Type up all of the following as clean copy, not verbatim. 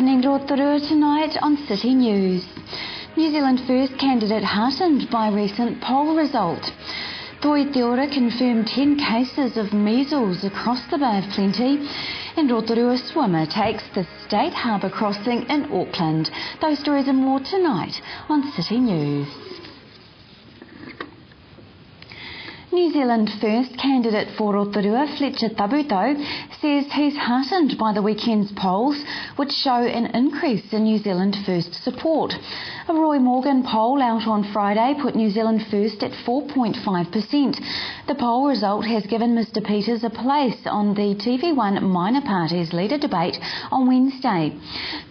evening, Rotorua tonight on City News. New Zealand First candidate heartened by recent poll result. Toi Te Ora confirmed 10 cases of measles across the Bay of Plenty, and Rotorua swimmer takes the State Harbour crossing in Auckland. Those stories and more tonight on City News. New Zealand First candidate for Rotorua, Fletcher Tabuto, says he's heartened by the weekend's polls, which show an increase in New Zealand First support. A Roy Morgan poll out on Friday put New Zealand First at 4.5%. The poll result has given Mr Peters a place on the TV1 Minor Parties leader debate on Wednesday.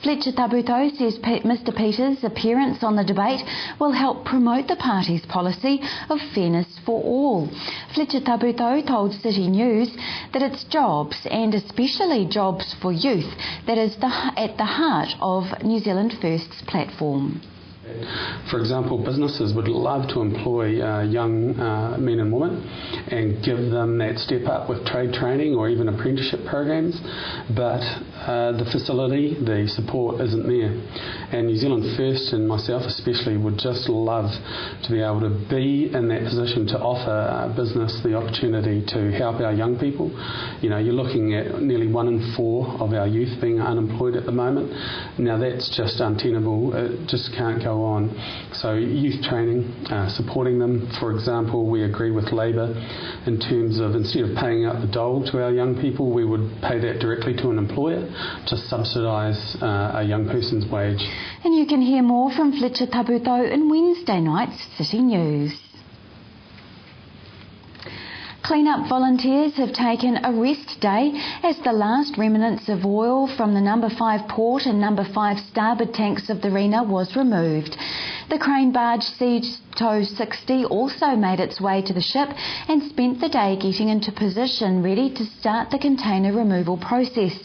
Fletcher Tabuto says Mr Peters' appearance on the debate will help promote the party's policy of fairness for all. Fletcher Tabuto told City News that it's jobs, and especially jobs for youth, that is at the heart of New Zealand First's platform. For example, businesses would love to employ young men and women and give them that step up with trade training or even apprenticeship programs, but the facility, the support isn't there. And New Zealand First, and myself especially, would just love to be able to be in that position to offer business the opportunity to help our young people. You know, you're looking at nearly 1 in 4 of our youth being unemployed at the moment. Now that's just untenable. It just can't go on. So youth training, supporting them. For example, we agree with Labour in terms of, instead of paying out the dole to our young people, we would pay that directly to an employer to subsidise a young person's wage. And you can hear more from Fletcher Tabuto in Wednesday night's City News. Clean-up volunteers have taken a rest day as the last remnants of oil from the number 5 port and number 5 starboard tanks of the Rena was removed. The crane barge Seatow 60 also made its way to the ship and spent the day getting into position ready to start the container removal process.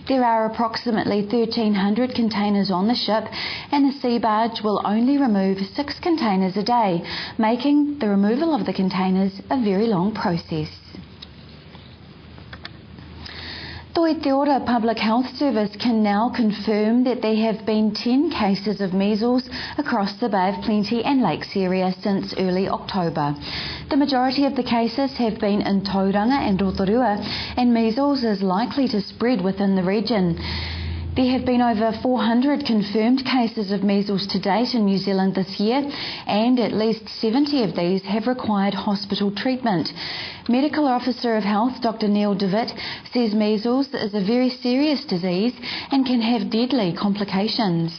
There are approximately 1,300 containers on the ship, and the sea barge will only remove 6 containers a day, making the removal of the containers a very long process. Toi Te Ora Public Health Service can now confirm that there have been 10 cases of measles across the Bay of Plenty and Lakes area since early October. The majority of the cases have been in Tauranga and Rotorua, and measles is likely to spread within the region. There have been over 400 confirmed cases of measles to date in New Zealand this year, and at least 70 of these have required hospital treatment. Medical Officer of Health Dr Neil Devitt says measles is a very serious disease and can have deadly complications.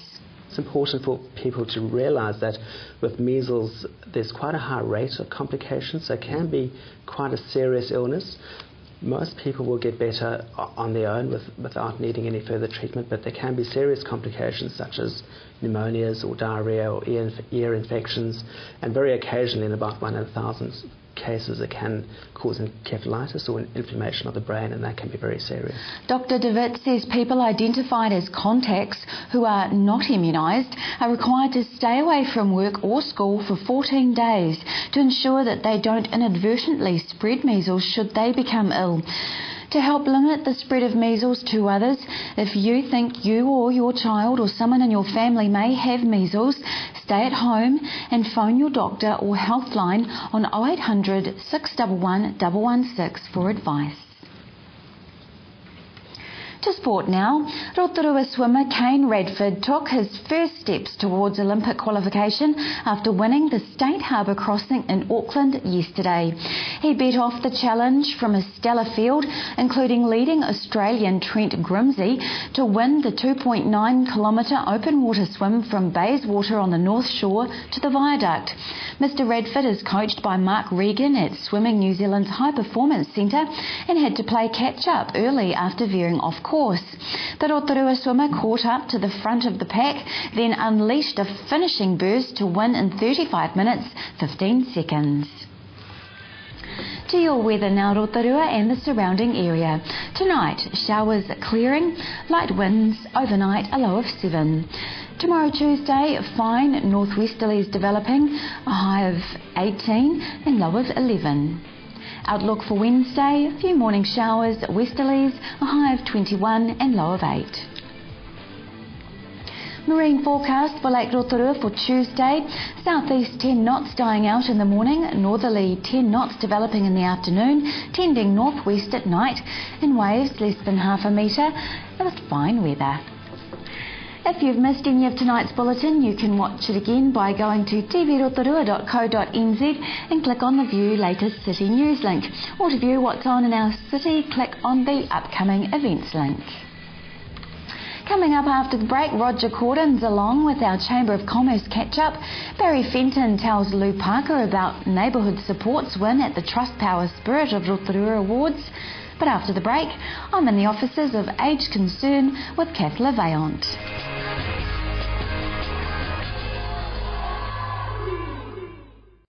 It's important for people to realise that with measles there's quite a high rate of complications, so it can be quite a serious illness. Most people will get better on their own without needing any further treatment, but there can be serious complications such as pneumonias or diarrhea or ear infections, and very occasionally, in about 1 in 1,000 cases, it can cause encephalitis or an inflammation of the brain, and that can be very serious. Dr Devitt says people identified as contacts who are not immunised are required to stay away from work or school for 14 days to ensure that they don't inadvertently spread measles should they become ill. To help limit the spread of measles to others, if you think you or your child or someone in your family may have measles, stay at home and phone your doctor or healthline on 0800 611 116 for advice. To sport now, Rotorua swimmer Kane Radford took his first steps towards Olympic qualification after winning the State Harbour crossing in Auckland yesterday. He beat off the challenge from a stellar field, including leading Australian Trent Grimsey, to win the 2.9-kilometre open water swim from Bayswater on the North Shore to the Viaduct. Mr Radford is coached by Mark Regan at Swimming New Zealand's High Performance Centre and had to play catch-up early after veering off course. The Rotorua swimmer caught up to the front of the pack, then unleashed a finishing burst to win in 35 minutes 15 seconds. To your weather now, Rotorua and the surrounding area. Tonight, showers clearing, light winds, overnight a low of 7. Tomorrow Tuesday, fine northwesterlies developing, a high of 18 and low of 11. Outlook for Wednesday, a few morning showers, westerlies, a high of 21 and low of 8. Marine forecast for Lake Rotorua for Tuesday. Southeast 10 knots dying out in the morning, northerly 10 knots developing in the afternoon, tending northwest at night, and waves less than half a metre, with fine weather. If you've missed any of tonight's bulletin, you can watch it again by going to tvrotorua.co.nz and click on the View Latest City News link. Or to view what's on in our city, click on the Upcoming Events link. Coming up after the break, Roger Cordon's along with our Chamber of Commerce catch-up. Barry Fenton tells Lou Parker about Neighbourhood Support's win at the Trustpower Spirit of Rotorua Awards. But after the break, I'm in the offices of Age Concern with Kath LaVeillant.